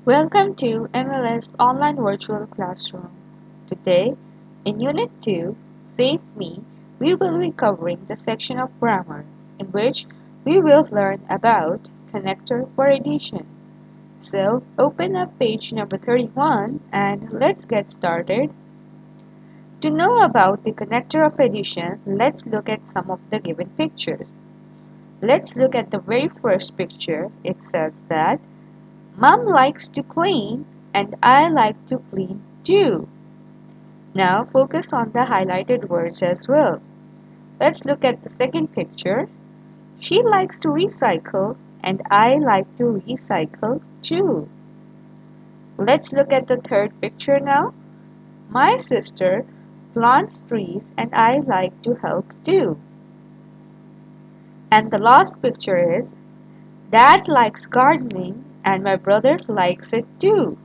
Welcome to MLS Online Virtual Classroom. Today, in Unit 2, Save Me, we will be covering the section of grammar in which we will learn about connector for addition. So, open up page number 31 and let's get started. To know about the connector of addition, let's look at some of the given pictures. Let's look at the very first picture. It says that Mom likes to clean and I like to clean too. Now focus on the highlighted words as well. Let's look at the second picture. She likes to recycle and I like to recycle too. Let's look at the third picture now. My sister plants trees and I like to help too. And the last picture is Dad likes gardening and my brother likes it too.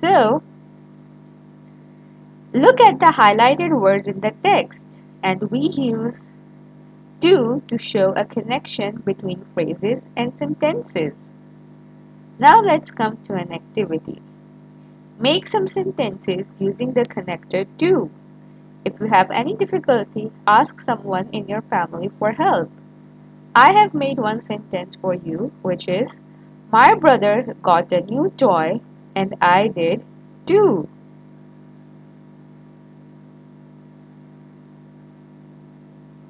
So, look at the highlighted words in the text, and we use to show a connection between phrases and sentences. Now let's come to an activity. Make some sentences using the connector to. If you have any difficulty, ask someone in your family for help. I have made one sentence for you, which is, My brother got a new toy and I did too.